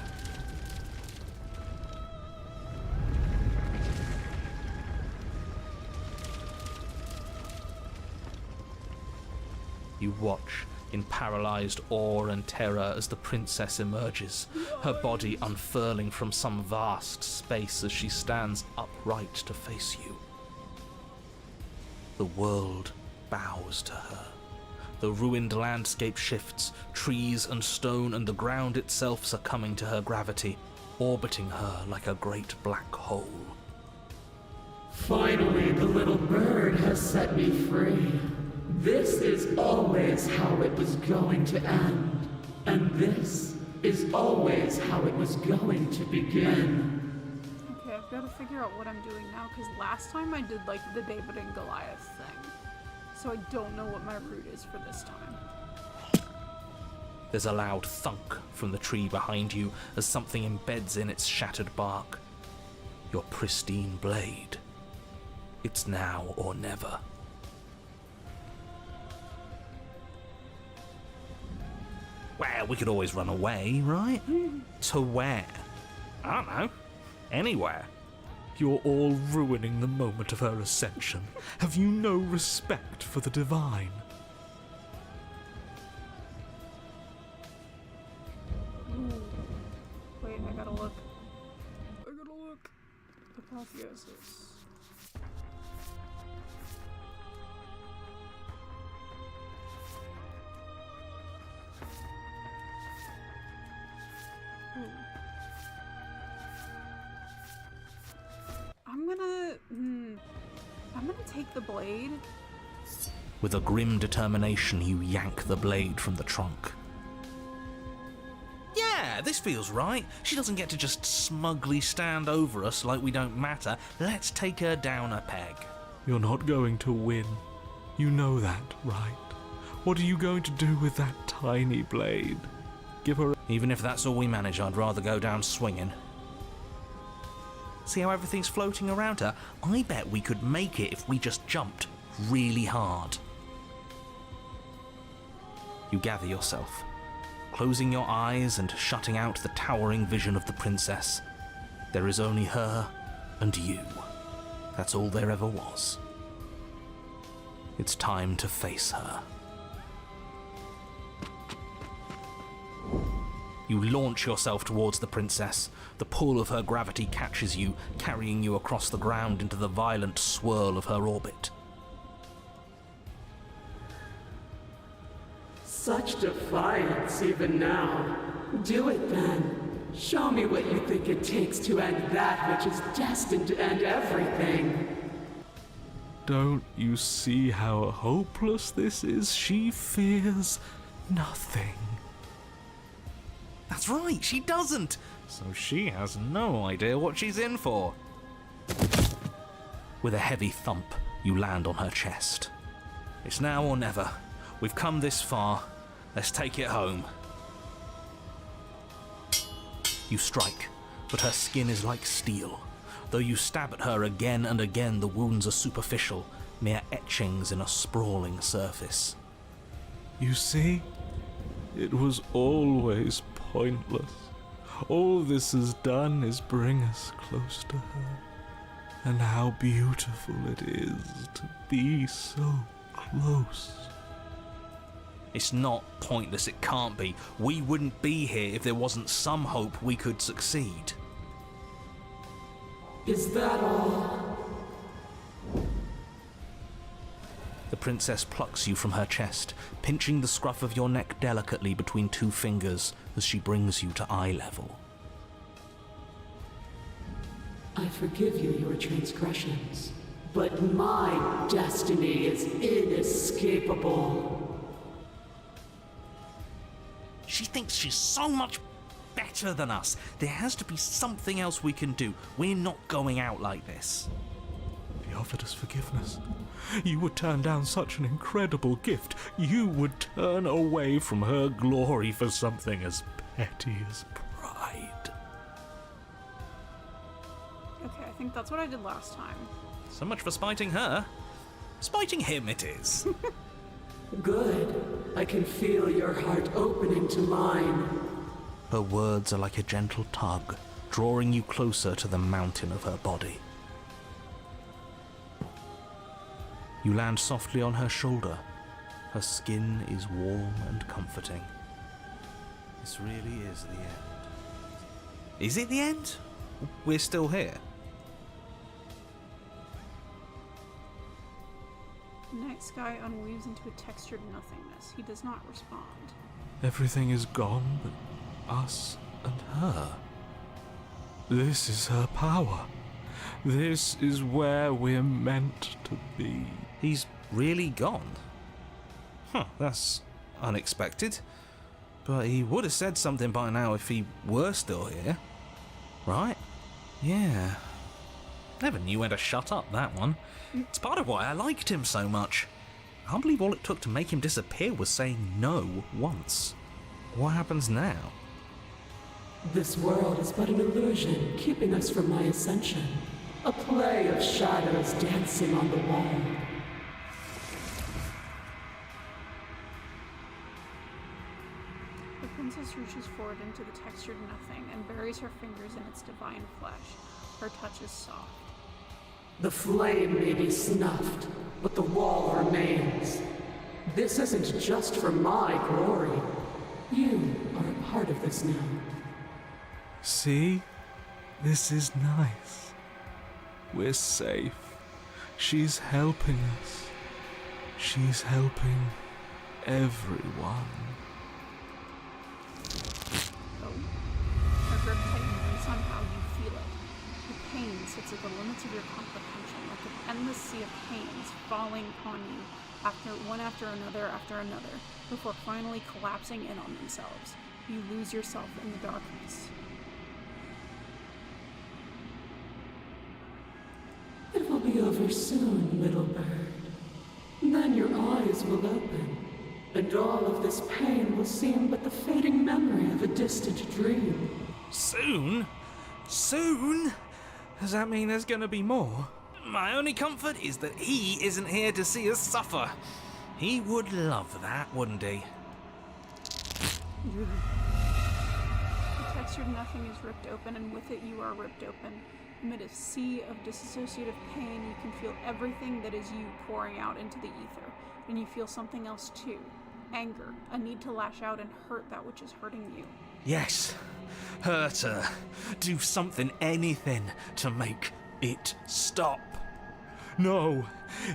You watch in paralyzed awe and terror as the princess emerges, her body unfurling from some vast space as she stands upright to face you. The world bows to her. The ruined landscape shifts, trees and stone and the ground itself succumbing to her gravity, orbiting her like a great black hole. Finally, the little bird has set me free. This is always how it was going to end. And this is always how it was going to begin. Okay, I've got to figure out what I'm doing now, because last time I did, like, the David and Goliath thing. So I don't know what my route is for this time. There's a loud thunk from the tree behind you as something embeds in its shattered bark. Your pristine blade. It's now or never. Well, we could always run away, right? To where? I don't know. Anywhere. You're all ruining the moment of her ascension. Have you no respect for the divine? Ooh. Wait, I gotta look. Apotheosis. I'm gonna take the blade. With a grim determination, you yank the blade from the trunk. Yeah, this feels right. She doesn't get to just smugly stand over us like we don't matter. Let's take her down a peg. You're not going to win. You know that, right? What are you going to do with that tiny blade? Give her... Even if that's all we manage, I'd rather go down swinging. See how everything's floating around her? I bet we could make it if we just jumped really hard. You gather yourself, closing your eyes and shutting out the towering vision of the princess. There is only her and you. That's all there ever was. It's time to face her. You launch yourself towards the princess. The pull of her gravity catches you, carrying you across the ground into the violent swirl of her orbit. Such defiance even now. Do it then. Show me what you think it takes to end that which is destined to end everything. Don't you see how hopeless this is? She fears nothing. That's right, she doesn't! So she has no idea what she's in for. With a heavy thump, you land on her chest. It's now or never. We've come this far. Let's take it home. You strike, but her skin is like steel. Though you stab at her again and again, the wounds are superficial, mere etchings in a sprawling surface. You see? It was always pointless. All this has done is bring us close to her. And how beautiful it is to be so close. It's not pointless, it can't be. We wouldn't be here if there wasn't some hope we could succeed. Is that all? The princess plucks you from her chest, pinching the scruff of your neck delicately between two fingers as she brings you to eye level. I forgive you your transgressions, but my destiny is inescapable. She thinks she's so much better than us. There has to be something else we can do. We're not going out like this. He offered us forgiveness. You would turn down such an incredible gift. You would turn away from her glory for something as petty as pride. Okay, I think that's what I did last time. So much for spiting her. Spiting him it is. Good. I can feel your heart opening to mine. Her words are like a gentle tug, drawing you closer to the mountain of her body. You land softly on her shoulder. Her skin is warm and comforting. This really is the end. Is it the end? We're still here. The night sky unweaves into a textured nothingness. He does not respond. Everything is gone but us and her. This is her power. This is where we're meant to be. He's really gone. Huh, that's unexpected. But he would have said something by now if he were still here. Right? Yeah. Never knew when to shut up, that one. It's part of why I liked him so much. I can't believe all it took to make him disappear was saying no once. What happens now? This world is but an illusion, keeping us from my ascension. A play of shadows dancing on the wall. The princess reaches forward into the textured nothing and buries her fingers in its divine flesh. Her touch is soft. The flame may be snuffed, but the wall remains. This isn't just for my glory. You are a part of this now. See? This is nice. We're safe. She's helping us. She's helping everyone. Oh. Her grip tightens and somehow you feel it. The pain sits at the limits of your comprehension, like an endless sea of pains falling upon you one after another, before finally collapsing in on themselves. You lose yourself in the darkness. It will be over soon, little bird. Then your eyes will open, and all of this pain will seem but the fading memory of a distant dream. Soon? Soon? Does that mean there's gonna be more? My only comfort is that he isn't here to see us suffer. He would love that, wouldn't he? The textured nothing is ripped open, and with it you are ripped open. Amid a sea of dissociative pain, you can feel everything that is you pouring out into the ether. And you feel something else too. Anger, a need to lash out and hurt that which is hurting you. Yes. Hurt her. Do something, anything, to make it stop. No,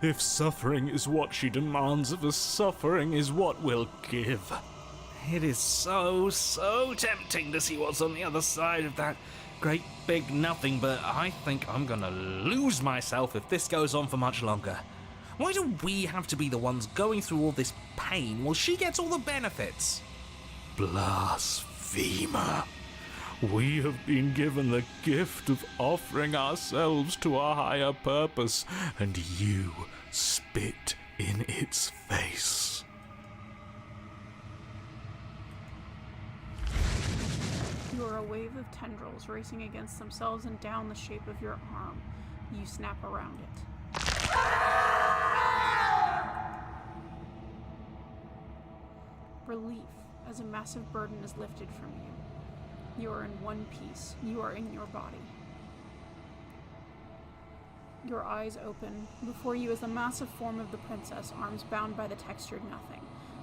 if suffering is what she demands of us, suffering is what we'll give. It is so tempting to see what's on the other side of that great big nothing, but I think I'm gonna lose myself if this goes on for much longer. Why do we have to be the ones going through all this pain while she gets all the benefits? Blasphemer. We have been given the gift of offering ourselves to a higher purpose, and you spit in its face. You are a wave of tendrils racing against themselves and down the shape of your arm. You snap around it. Relief as a massive burden is lifted from you. You are in one piece. You are in your body. Your eyes open. Before you is the massive form of the princess, arms bound by the textured nothing.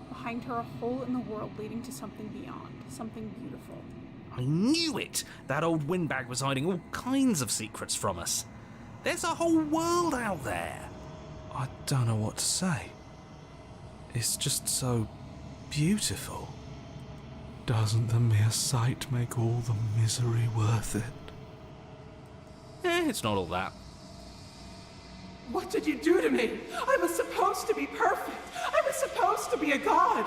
Behind her, a hole in the world leading to something beyond, something beautiful. I knew it! That old windbag was hiding all kinds of secrets from us. There's a whole world out there. I don't know what to say. It's just so beautiful. Doesn't the mere sight make all the misery worth it? It's not all that. What did you do to me? I was supposed to be perfect. I was supposed to be a god.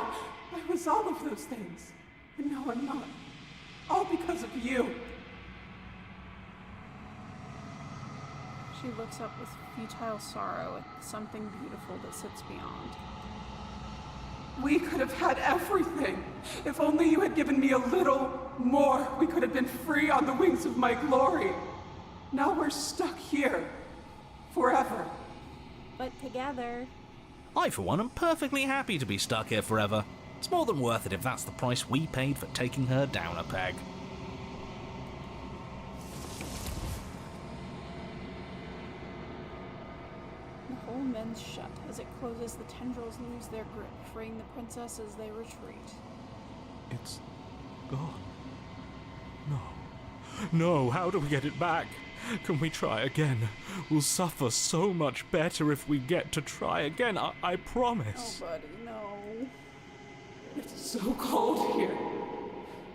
I was all of those things. And now I'm not. All because of you. She looks up with futile sorrow at something beautiful that sits beyond. We could have had everything. If only you had given me a little more, we could have been free on the wings of my glory. Now we're stuck here. Forever. But together. I, for one, am perfectly happy to be stuck here forever. It's more than worth it if that's the price we paid for taking her down a peg. The hole mends shut. As it closes, the tendrils lose their grip, freeing the princess as they retreat. It's gone. No. No, how do we get it back? Can we try again? We'll suffer so much better if we get to try again, I promise. Oh, buddy, no. It's so cold here.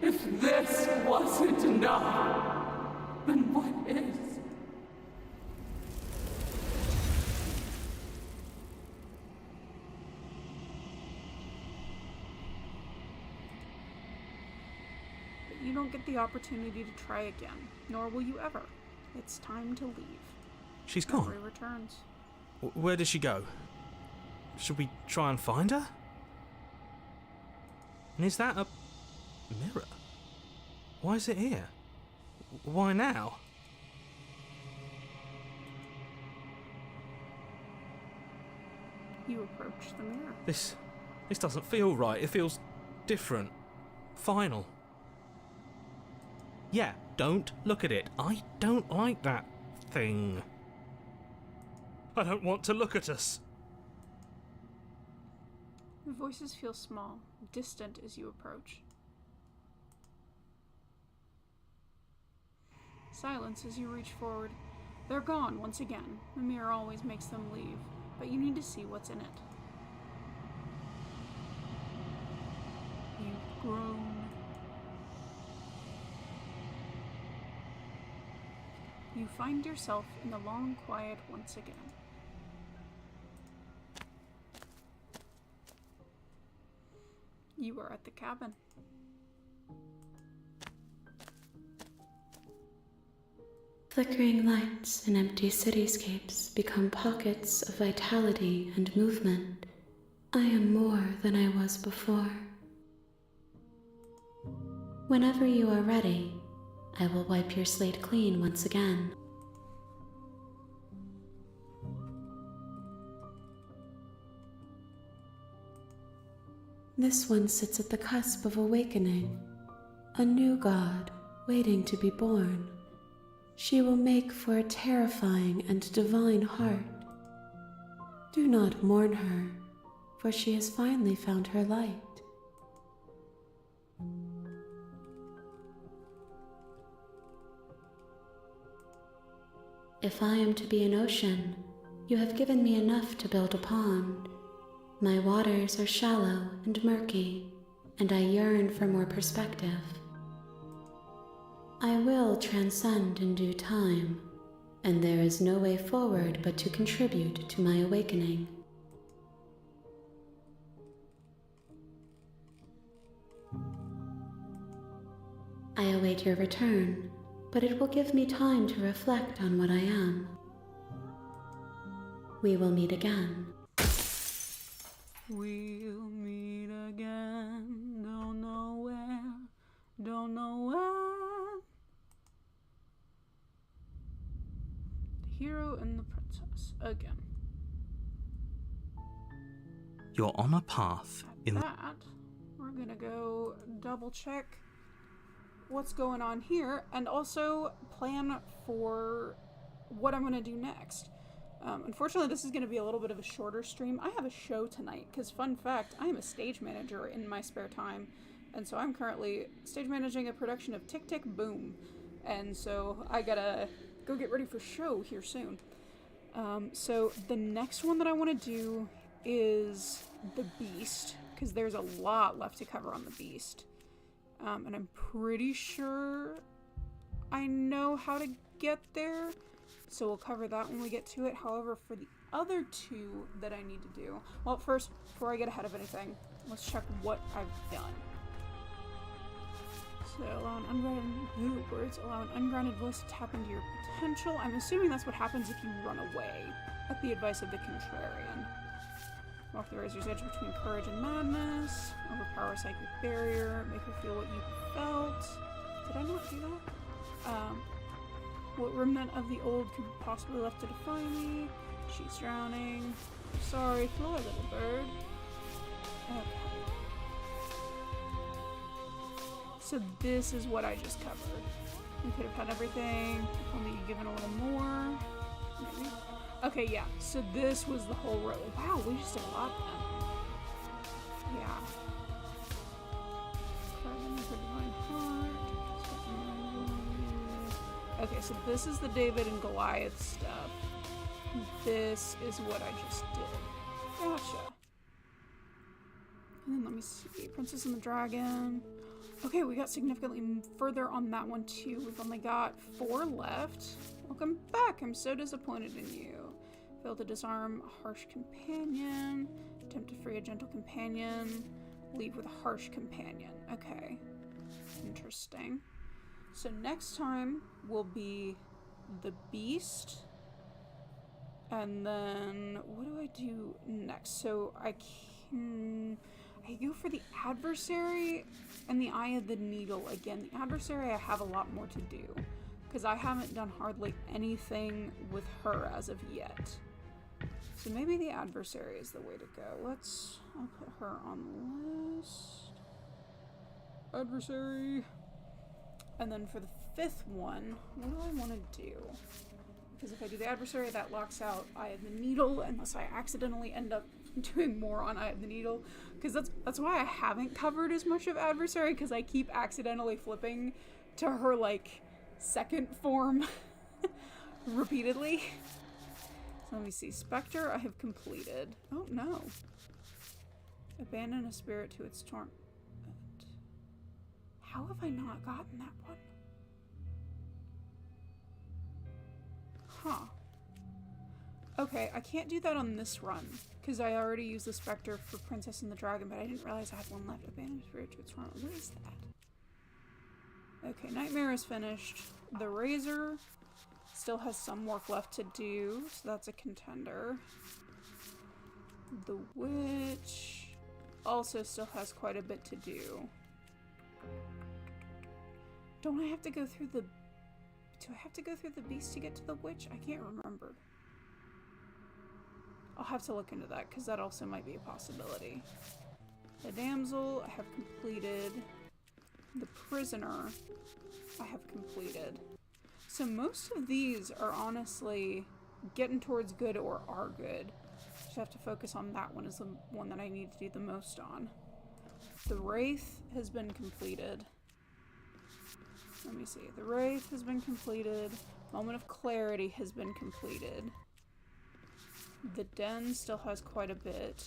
If this wasn't enough, then what is? But you don't get the opportunity to try again, nor will you ever. It's time to leave. She's gone. Memory returns. Where did she go? Should we try and find her? And is that a mirror? Why is it here? Why now? You approach the mirror. This doesn't feel right. It feels different. Final. Yeah, don't look at it. I don't like that thing. I don't want to look at us. The voices feel small, distant as you approach. Silence as you reach forward. They're gone once again. The mirror always makes them leave, but you need to see what's in it. You've grown. You find yourself in the long quiet once again. You are at the cabin. Flickering lights and empty cityscapes become pockets of vitality and movement. I am more than I was before. Whenever you are ready, I will wipe your slate clean once again. This one sits at the cusp of awakening, a new god waiting to be born. She will make for a terrifying and divine heart. Do not mourn her, for she has finally found her light. If I am to be an ocean, you have given me enough to build upon. My waters are shallow and murky, and I yearn for more perspective. I will transcend in due time, and there is no way forward but to contribute to my awakening. I await your return, but it will give me time to reflect on what I am. We will meet again. We'll meet again, don't know where, don't know when. The hero and the princess, again. You're on a path in That, we're gonna go double check what's going on here, and also plan for what I'm gonna do next. Unfortunately, this is going to be a little bit of a shorter stream. I have a show tonight, because fun fact, I am a stage manager in my spare time, and so I'm currently stage managing a production of Tick Tick Boom, and so I gotta go get ready for show here soon. So the next one that I want to do is the Beast, because there's a lot left to cover on the Beast, and I'm pretty sure I know how to get there. So we'll cover that when we get to it. However, for the other two that I need to do... Well, first, before I get ahead of anything, let's check what I've done. So, allow an ungrounded voice to tap into your potential. I'm assuming that's what happens if you run away, at the advice of the contrarian. Walk the razor's edge between courage and madness. Overpower a psychic barrier. Make her feel what you felt. Did I not do that? What remnant of the old could possibly left to defy me? She's drowning. Sorry, fly, little bird. Okay. So this is what I just covered. We could have had everything, if only you'd given a little more. Maybe. Okay, yeah. So this was the whole road. Wow, we just did a lot then. Yeah. Okay, so this is the David and Goliath stuff. This is what I just did. Gotcha. And then let me see. Princess and the Dragon. Okay, we got significantly further on that one too. We've only got 4 left. Welcome back. I'm so disappointed in you. Fail to disarm a harsh companion. Attempt to free a gentle companion. Leave with a harsh companion. Okay. Interesting. So next time will be the Beast, and then what do I do next? So I go for the Adversary and the Eye of the Needle again. The Adversary I have a lot more to do, because I haven't done hardly anything with her as of yet. So maybe the Adversary is the way to go. I'll put her on the list. Adversary. And then for the 5th one, what do I want to do? Because if I do the Adversary, that locks out Eye of the Needle, unless I accidentally end up doing more on Eye of the Needle. Because that's why I haven't covered as much of Adversary, because I keep accidentally flipping to her, like, second form repeatedly. So let me see. Spectre, I have completed. Oh, no. Abandon a spirit to its torment. How have I not gotten that one? Huh. Okay, I can't do that on this run, because I already used the Spectre for Princess and the Dragon, but I didn't realize I had one left. Abandoned Spirit to its torment. What is that? Okay, Nightmare is finished. The Razor still has some work left to do, so that's a contender. The Witch also still has quite a bit to do. Don't I have to go through the... Do I have to go through the Beast to get to the Witch? I can't remember. I'll have to look into that, because that also might be a possibility. The Damsel, I have completed. The Prisoner, I have completed. So most of these are honestly getting towards good or are good. Just have to focus on that one as the one that I need to do the most on. The Wraith has been completed. Let me see. The Wraith has been completed. Moment of Clarity has been completed. The Den still has quite a bit.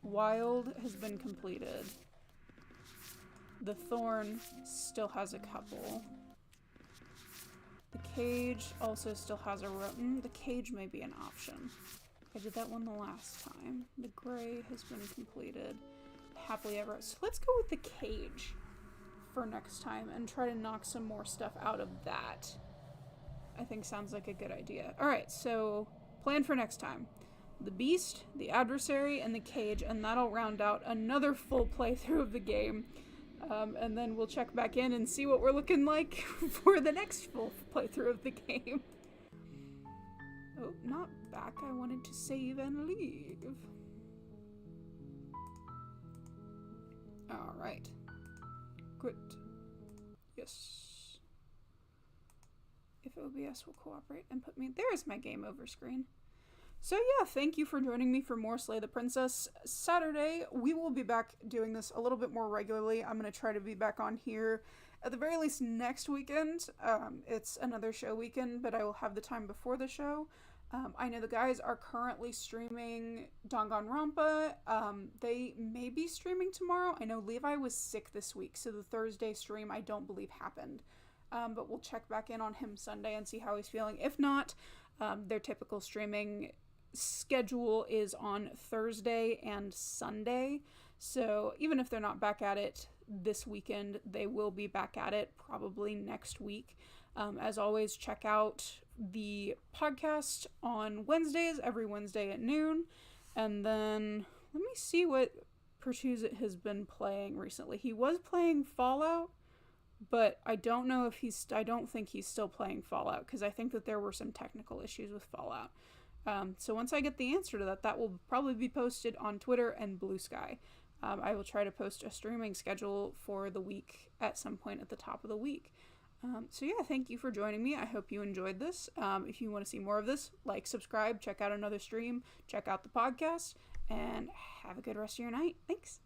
Wild has been completed. The Thorn still has a couple. The Cage also still has a room. The Cage may be an option. I did that one the last time. The Gray has been completed. Happily Ever. So let's go with the Cage for next time and try to knock some more stuff out of that. I think sounds like a good idea. Alright, so plan for next time. The Beast, the Adversary, and the Cage, and that'll round out another full playthrough of the game. And then we'll check back in and see what we're looking like for the next full playthrough of the game. Oh, not back. I wanted to save and leave. Alright. Good. Yes. If OBS will cooperate and put me... There's my game over screen. So yeah, thank you for joining me for more Slay the Princess Saturday. We will be back doing this a little bit more regularly. I'm going to try to be back on here at the very least next weekend. It's another show weekend, but I will have the time before the show. I know the guys are currently streaming Danganronpa. They may be streaming tomorrow. I know Levi was sick this week, so the Thursday stream I don't believe happened. But we'll check back in on him Sunday and see how he's feeling. If not, their typical streaming schedule is on Thursday and Sunday. So even if they're not back at it this weekend, they will be back at it probably next week. As always, check out the podcast on Wednesdays, every Wednesday at noon. And then let me see what Pertuzit has been playing recently. He was playing Fallout, but I don't know if I don't think he's still playing Fallout, because I think that there were some technical issues with Fallout. So once I get the answer to that, that will probably be posted on Twitter and Blue Sky. I will try to post a streaming schedule for the week at some point at the top of the week. So yeah, thank you for joining me. I hope you enjoyed this. If you want to see more of this, like, subscribe, check out another stream, check out the podcast, and have a good rest of your night. Thanks.